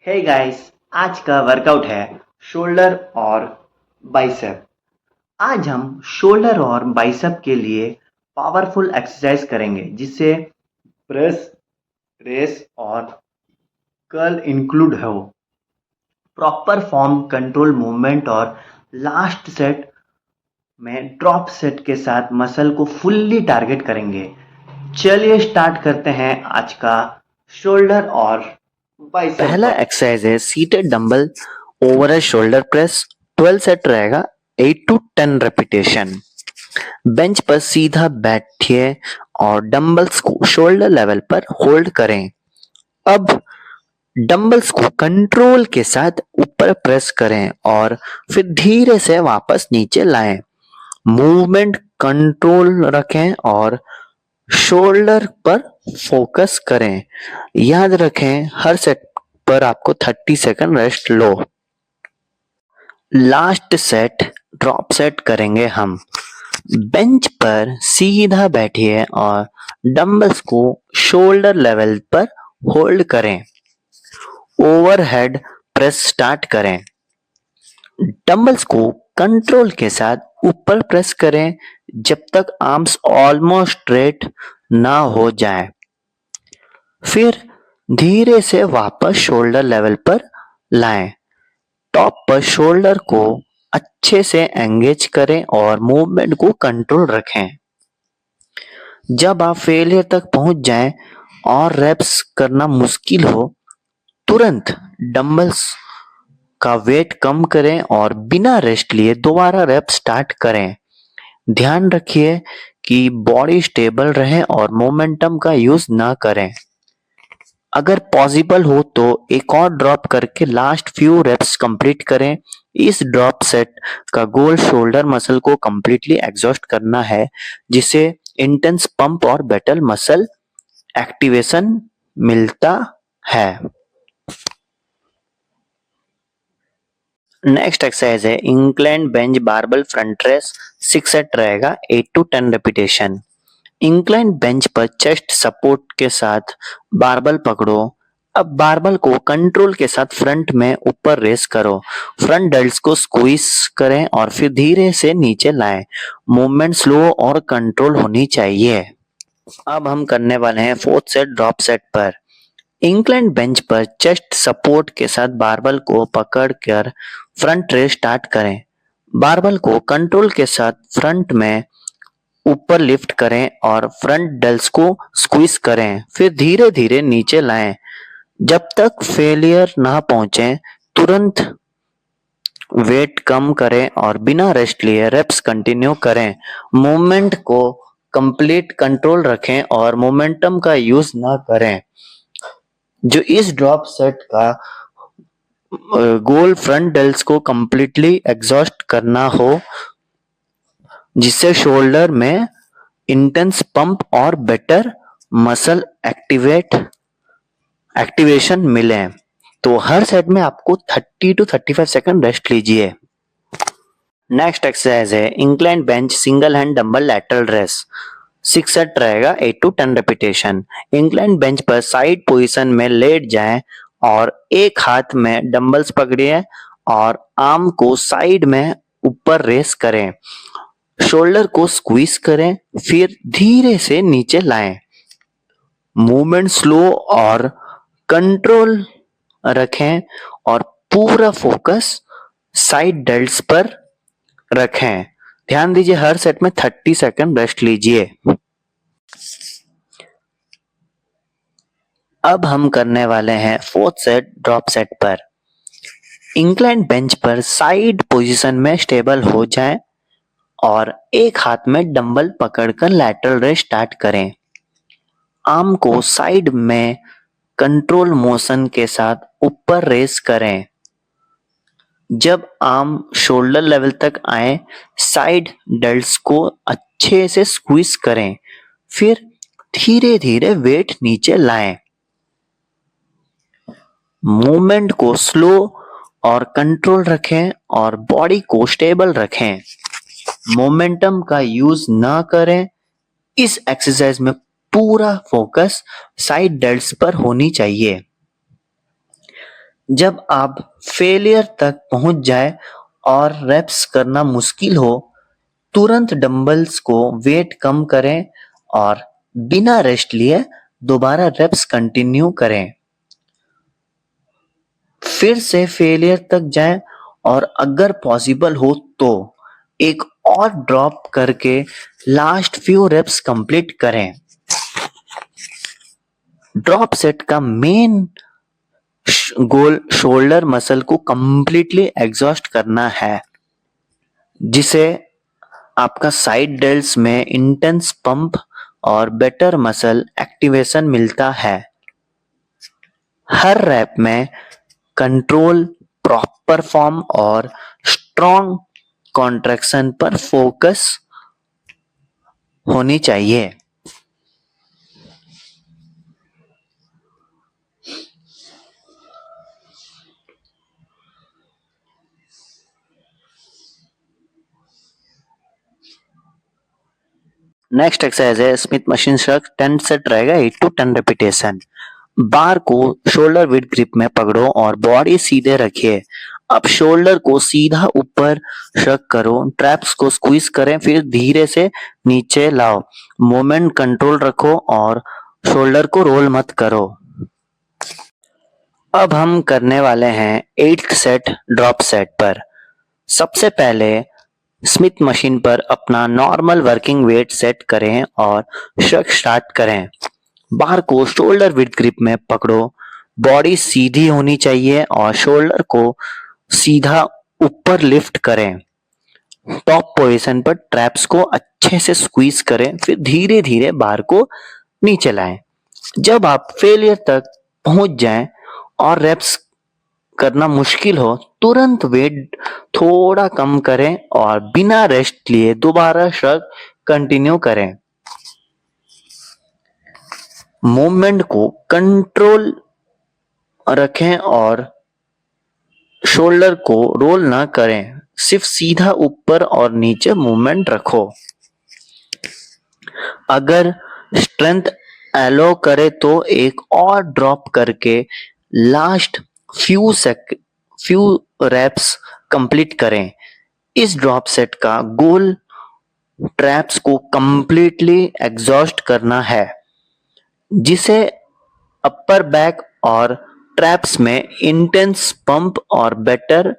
Hey guys, आज का workout है शोल्डर और बाइसेप। आज हम शोल्डर और बाइसेप के लिए पावरफुल एक्सरसाइज करेंगे जिससे प्रेस, रेस और कर्ल इंक्लूड हो। प्रॉपर फॉर्म, कंट्रोल मूवमेंट और लास्ट सेट में ड्रॉप सेट के साथ मसल को फुल्ली टारगेट करेंगे। चलिए स्टार्ट करते हैं आज का शोल्डर और बाइसेप पहला वर्क। एक्सरसाइज है seated dumbbell over shoulder press. 12 set रहेगा, 8 to 10 रेपिटेशन। बेंच पर सीधा बैठिए और डंबल्स को शोल्डर लेवल पर होल्ड करें। अब डंबल्स को कंट्रोल के साथ ऊपर प्रेस करें और फिर धीरे से वापस नीचे लाएं। मूवमेंट कंट्रोल रखें और शोल्डर पर फोकस करें। याद रखें, हर सेट पर आपको 30 सेकंड रेस्ट लो। लास्ट सेट ड्रॉप सेट करेंगे हम। बेंच पर सीधा बैठिए और डंबल्स को शोल्डर लेवल पर होल्ड करें। ओवरहेड प्रेस स्टार्ट करें। डंबल्स को कंट्रोल के साथ ऊपर प्रेस करें जब तक आर्म्स ऑलमोस्ट स्ट्रेट ना हो जाए। फिर धीरे से वापस शोल्डर लेवल पर लाएं। टॉप पर शोल्डर को अच्छे से एंगेज करें और मूवमेंट को कंट्रोल रखें। जब आप फेलियर तक पहुंच जाएं और रेप्स करना मुश्किल हो, तुरंत डंबल्स का वेट कम करें और बिना रेस्ट लिए दोबारा रेप स्टार्ट करें। ध्यान रखिए कि बॉडी स्टेबल रहे और मोमेंटम का यूज ना करें। अगर पॉसिबल हो तो एक और ड्रॉप करके लास्ट फ्यू रेप्स कंप्लीट करें। इस ड्रॉप सेट का गोल शोल्डर मसल को कंप्लीटली एग्जॉस्ट करना है, जिससे इंटेंस पंप और बेटर मसल एक्टिवेशन मिलता है। नेक्स्ट एक्सरसाइज है incline bench barbell front race. 6 set रहेगा, 8 to 10 रेपिटेशन। इंक्लाइन बेंच पर चेस्ट सपोर्ट के साथ बारबल पकड़ो। अब बारबल को कंट्रोल के साथ फ्रंट में ऊपर रेस करो। फ्रंट डेल्ट्स को स्क्वीज करें और फिर धीरे से नीचे लाएं। मूवमेंट स्लो और कंट्रोल होनी चाहिए। अब हम करने वाले हैं फोर्थ सेट ड्रॉप सेट पर। इंक्लाइन बेंच पर चेस्ट सपोर्ट के साथ बारबल को पकड़कर फ्रंट रेस स्टार्ट करें। बारबल को कंट्रोल के साथ फ्रंट में ऊपर लिफ्ट करें और फ्रंट डेल्स को स्क्वीज करें, फिर धीरे धीरे नीचे लाएं। जब तक फेलियर ना पहुंचे, तुरंत वेट कम करें और बिना रेस्ट लिए रेप्स कंटिन्यू करें। मूवमेंट को कंप्लीट कंट्रोल रखें और मोमेंटम का यूज ना करें। जो इस ड्रॉप सेट का गोल फ्रंट डेल्स को कंप्लीटली एग्जॉस्ट करना हो, जिससे शोल्डर में इंटेंस पंप और बेटर मसल एक्टिवेशन मिले। तो हर सेट में आपको 30 to 35 सेकंड रेस्ट लीजिए। नेक्स्ट एक्सरसाइज है incline bench single hand dumbbell lateral raise. 6 set रहेगा, 8 to 10 रेपिटेशन। इंक्लाइन बेंच पर साइड पोजीशन में लेट जाएं और एक हाथ में डंबल्स पकड़िए और आर्म को साइड में ऊपर रेस करें। शोल्डर को स्क्वीज करें, फिर धीरे से नीचे लाएं। मूवमेंट स्लो और कंट्रोल रखें और पूरा फोकस साइड डेल्ट्स पर रखें। ध्यान दीजिए, हर सेट में 30 सेकंड रेस्ट लीजिए। अब हम करने वाले हैं फोर्थ सेट ड्रॉप सेट पर। इंक्लाइन बेंच पर साइड पोजीशन में स्टेबल हो जाएं और एक हाथ में डंबल पकड़कर लैटरल रेस स्टार्ट करें। आर्म को साइड में कंट्रोल मोशन के साथ ऊपर रेस करें। जब आर्म शोल्डर लेवल तक आए, साइड डेल्ट्स को अच्छे से स्क्वीज करें, फिर धीरे धीरे वेट नीचे लाएं। मूवमेंट को स्लो और कंट्रोल रखें और बॉडी को स्टेबल रखें। मोमेंटम का यूज ना करें। इस एक्सरसाइज में पूरा फोकस साइड डेल्ट्स पर होनी चाहिए। जब आप फेलियर तक पहुंच जाए और रेप्स करना मुश्किल हो, तुरंत डंबल्स को वेट कम करें और बिना रेस्ट लिए दोबारा रेप्स कंटिन्यू करें। फिर से फेलियर तक जाएं और अगर पॉसिबल हो तो एक और ड्रॉप करके लास्ट फ्यू रेप्स कंप्लीट करें। ड्रॉप सेट का मेन गोल शोल्डर मसल को कंप्लीटली एग्जॉस्ट करना है, जिसे आपका साइड डेल्ट्स में इंटेंस पंप और बेटर मसल एक्टिवेशन मिलता है। हर रैप में कंट्रोल, प्रॉपर फॉर्म और स्ट्रॉन्ग कॉन्ट्रैक्शन पर फोकस होनी चाहिए। नेक्स्ट एक्सरसाइज है स्मिथ मशीन शक 10 सेट रहेगा 8 to 10 रेपिटेशन। बार को शोल्डर विद ग्रिप में पकड़ो और बॉडी सीधे रखिए। अब शोल्डर को सीधा ऊपर शक करो, ट्रैप्स को स्क्वीज करें, फिर धीरे से नीचे लाओ। मोमेंट कंट्रोल रखो और शोल्डर को रोल मत करो। अब हम करने वाले हैं 8th सेट ड्रॉप सेट पर। सबसे पहले स्मिथ मशीन पर अपना नॉर्मल वर्किंग वेट सेट करें और शक स्टार्ट करें। बार को शोल्डर विद ग्रिप में पकड़ो, बॉडी सीधी होनी चाहिए और शोल्डर को सीधा ऊपर लिफ्ट करें। टॉप पोजीशन पर ट्रैप्स को अच्छे से स्क्वीज करें, फिर धीरे धीरे बार को नीचे लाएं। जब आप फेलियर तक पहुंच जाएं और रेप्स करना मुश्किल हो, तुरंत वेट थोड़ा कम करें और बिना रेस्ट लिए दोबारा शक कंटिन्यू करें। मूवमेंट को कंट्रोल रखें और शोल्डर को रोल ना करें, सिर्फ सीधा ऊपर और नीचे मूवमेंट रखो। अगर स्ट्रेंथ एलो करे तो एक और ड्रॉप करके लास्ट फ्यू रेप्स कंप्लीट करें। इस ड्रॉप सेट का गोल ट्रैप्स को कंप्लीटली एग्जॉस्ट करना है, जिसे अपर बैक और ट्रैप्स में इंटेंस पंप और बेटर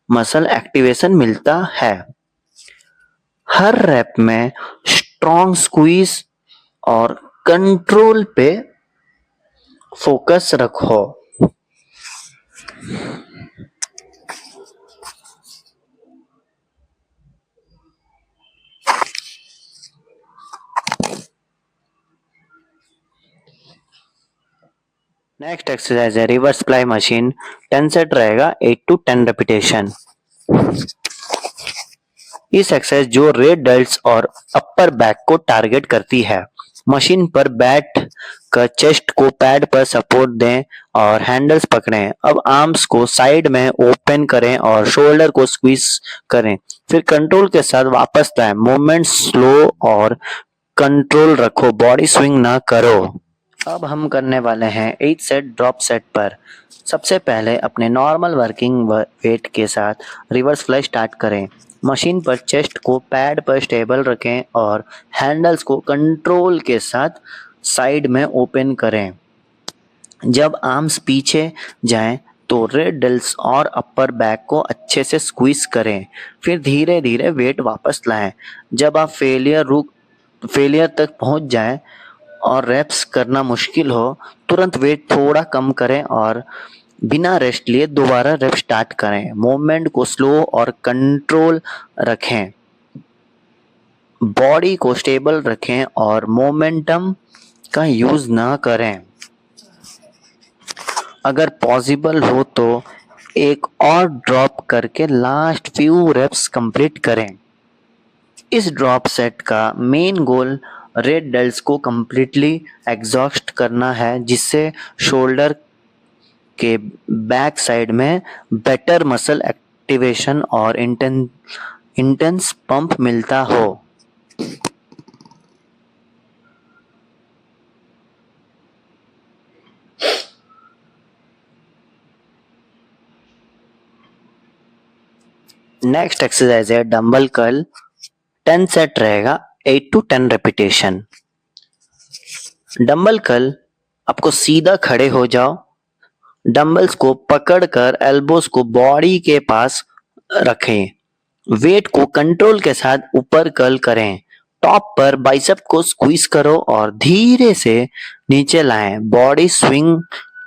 मसल एक्टिवेशन मिलता है। हर रैप में स्ट्रॉन्ग स्क्वीज और कंट्रोल पे फोकस रखो। नेक्स्ट एक्सरसाइज है रिवर्स फ्लाई मशीन 10 सेट रहेगा 8 to 10 रेपिटेशन। इस एक्सरसाइज जो रेड डेल्ट्स और अपर बैक को टारगेट करती है। मशीन पर बैठ कर चेस्ट को पैड पर सपोर्ट दें और हैंडल्स पकड़ें। अब आर्म्स को साइड में ओपन करें और शोल्डर को स्क्वीज करें, फिर कंट्रोल के साथ वापस लाएं। मूवमेंट स्लो और कंट्रोल रखो, बॉडी स्विंग ना करो। अब हम करने वाले हैं 8 सेट ड्रॉप सेट पर। सबसे पहले अपने नॉर्मल वर्किंग वेट के साथ रिवर्स फ्लाई स्टार्ट करें। मशीन पर चेस्ट को पैड पर स्टेबल रखें और हैंडल्स को कंट्रोल के साथ साइड में ओपन करें। जब आर्म्स पीछे जाएं तो रेड डेल्ट्स और अपर बैक को अच्छे से स्क्वीज करें, फिर धीरे धीरे वेट वापस लाएं। जब आप फेलियर तक पहुंच जाएं और रेप्स करना मुश्किल हो, तुरंत वेट थोड़ा कम करें और बिना रेस्ट लिए दोबारा रेप स्टार्ट करें। मूवमेंट को स्लो और कंट्रोल रखें, बॉडी को स्टेबल रखें और मोमेंटम का यूज ना करें। अगर पॉसिबल हो तो एक और ड्रॉप करके लास्ट फ्यू रेप्स कंप्लीट करें। इस ड्रॉप सेट का मेन गोल रेड डेल्ट्स को कंप्लीटली एग्जॉस्ट करना है, जिससे शोल्डर के बैक साइड में बेटर मसल एक्टिवेशन और इंटेंस पंप मिलता हो। नेक्स्ट एक्सरसाइज है डंबल कर्ल 10 सेट रहेगा 8 to 10 रेपिटेशन। डंबल कर्ल आपको सीधा खड़े हो जाओ, डंबल्स को पकड़कर एल्बोस को बॉडी के पास रखें, वेट को कंट्रोल के साथ ऊपर कर्ल करें, टॉप पर बाइसेप को स्क्वीज करो और धीरे से नीचे लाएं, बॉडी स्विंग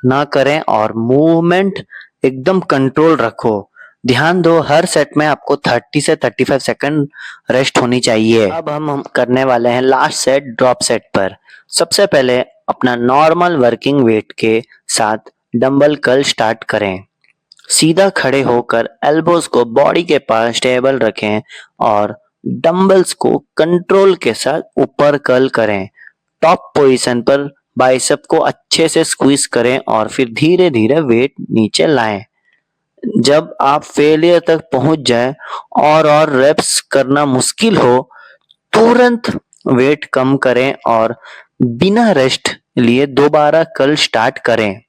ना करें और मूवमेंट एकदम कंट्रोल रखो। ध्यान दो हर सेट में आपको 30 से 35 सेकंड रेस्ट होनी चाहिए। अब हम करने वाले हैं लास्ट सेट ड्रॉप सेट पर। सबसे पहले अपना नॉर्मल वर्किंग वेट के साथ डंबल कर्ल स्टार्ट करें। सीधा खड़े होकर एल्बोज को बॉडी के पास स्टेबल रखें और डंबल्स को कंट्रोल के साथ ऊपर कर्ल करें। टॉप पोजीशन पर बाइसेप को अच्छे से स्क्वीज करें और फिर धीरे धीरे वेट नीचे लाएं। जब आप फेलियर तक पहुंच जाए और रेप्स करना मुश्किल हो, तुरंत वेट कम करें और बिना रेस्ट लिए दोबारा कर्ल स्टार्ट करें।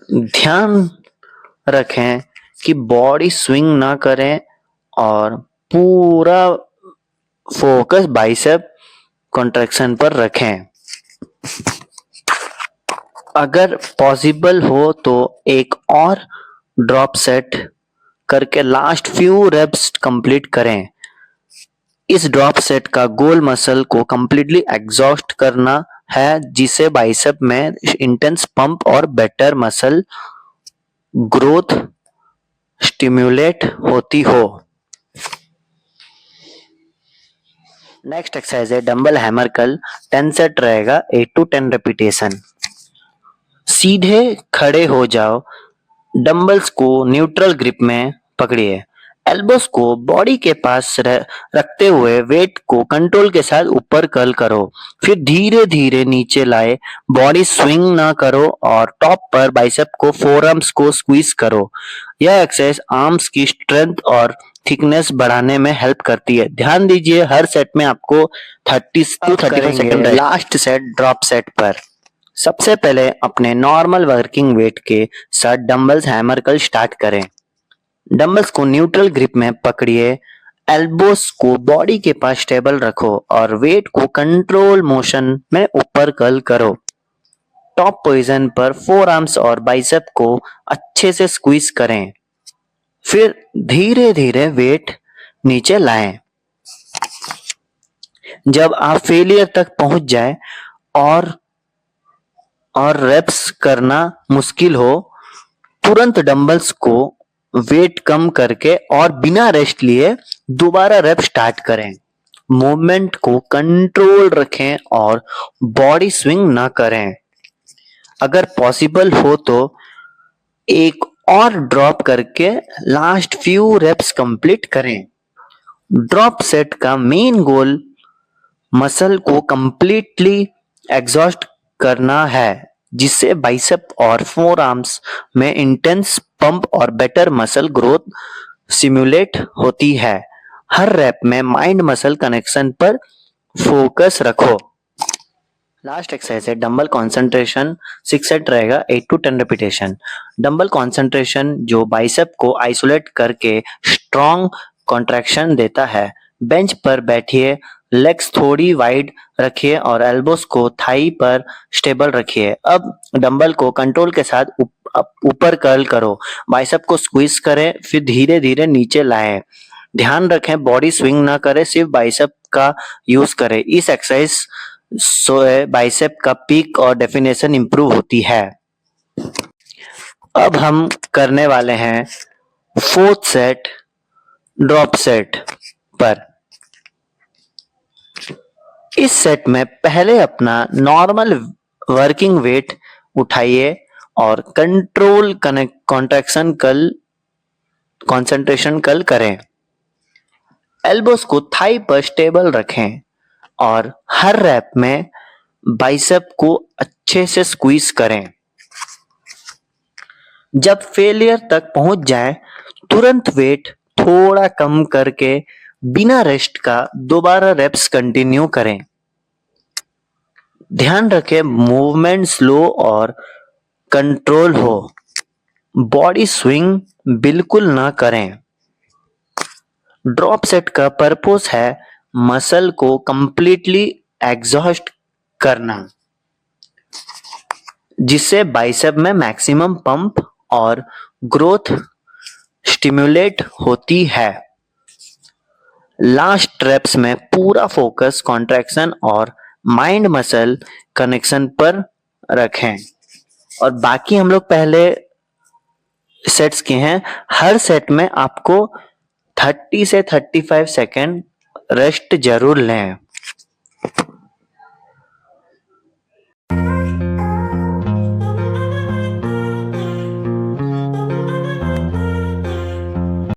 ध्यान रखें कि बॉडी स्विंग ना करें और पूरा फोकस बाइसेप कॉन्ट्रैक्शन पर रखें। अगर पॉसिबल हो तो एक और ड्रॉप सेट करके लास्ट फ्यू रेप्स कंप्लीट करें। इस ड्रॉप सेट का गोल मसल को कंप्लीटली एग्जॉस्ट करना है, जिसे बाइसेप में इंटेंस पंप और बेटर मसल ग्रोथ स्टिम्युलेट होती हो। नेक्स्ट एक्सरसाइज है डंबल हैमर कर्ल 10 सेट रहेगा 8 to 10 रेपिटेशन। सीधे खड़े हो जाओ, डंबल्स को न्यूट्रल ग्रिप में पकड़िए, एल्बोस को बॉडी के पास रखते हुए वेट को कंट्रोल के साथ ऊपर कर्ल करो, फिर धीरे धीरे नीचे लाए, बॉडी स्विंग ना करो और टॉप पर बाइसेप को फोरआर्म्स को स्क्वीज करो। यह एक्सरसाइज आर्म्स की स्ट्रेंथ और थिकनेस बढ़ाने में हेल्प करती है। ध्यान दीजिए हर सेट में आपको 30 to 35 second. Last set drop set पर सबसे पहले अपने नॉर्मल वर्किंग वेट के साथ डंबल्स हैमर कर्ल स्टार्ट करें। डंबल्स को न्यूट्रल ग्रिप में पकड़िए, एल्बोस को बॉडी के पास स्टेबल रखो और वेट को कंट्रोल मोशन में ऊपर कर्ल करो। टॉप पोजीशन पर फोर आर्म्स और बाइसेप को अच्छे से स्क्वीज करें, फिर धीरे धीरे वेट नीचे लाएं। जब आप फेलियर तक पहुंच जाए और रेप्स करना मुश्किल हो, तुरंत डंबल्स को वेट कम करके और बिना रेस्ट लिए दोबारा रेप स्टार्ट करें। मूवमेंट को कंट्रोल रखें और बॉडी स्विंग ना करें। अगर पॉसिबल हो तो एक और ड्रॉप करके लास्ट फ्यू रेप्स कंप्लीट करें। ड्रॉप सेट का मेन गोल मसल को कंप्लीटली एग्जॉस्ट करना है, जिससे बाइसेप और फोर आर्म्स में इंटेंस पंप और बेटर मसल ग्रोथ सिमुलेट होती है। हर रैप में माइंड मसल कनेक्शन पर फोकस रखो। लास्ट एक्सरसाइज है डंबल कंसंट्रेशन 6 सेट रहेगा 8 to 10 रेपिटेशन। डंबल कंसंट्रेशन जो बाइसेप को आइसोलेट करके स्ट्रॉन्ग कॉन्ट्रैक्शन देता है। बेंच पर बैठिए, लेग्स थोड़ी वाइड रखिए और एल्बोस को थाई पर स्टेबल रखिए। अब डंबल को कंट्रोल के साथ ऊपर कर्ल करो, बाइसेप को स्क्वीज करें, फिर धीरे धीरे नीचे लाएं। ध्यान रखें बॉडी स्विंग ना करें, सिर्फ बाइसेप का यूज करें। इस एक्सरसाइज बाइसेप का पीक और डेफिनेशन इंप्रूव होती है। अब हम करने वाले हैं फोर्थ सेट ड्रॉप सेट पर। इस सेट में पहले अपना नॉर्मल वर्किंग वेट उठाइए और control contraction curl concentration curl करें। एल्बोस को थाई पर स्टेबल रखें और हर रैप में बाइसेप को अच्छे से स्क्वीज करें। जब फेलियर तक पहुंच जाए, तुरंत वेट थोड़ा कम करके बिना रेस्ट का दोबारा रेप्स कंटिन्यू करें। ध्यान रखें मूवमेंट स्लो और कंट्रोल हो, बॉडी स्विंग बिल्कुल ना करें। ड्रॉप सेट का पर्पस है मसल को कंप्लीटली एग्जॉस्ट करना, जिससे बाइसेप में मैक्सिमम पंप और ग्रोथ स्टिमुलेट होती है। लास्ट रेप्स में पूरा फोकस कॉन्ट्रैक्शन और माइंड मसल कनेक्शन पर रखें। और बाकी हम लोग पहले सेट्स किए हैं, हर सेट में आपको 30 से 35 सेकेंड रेस्ट जरूर लें।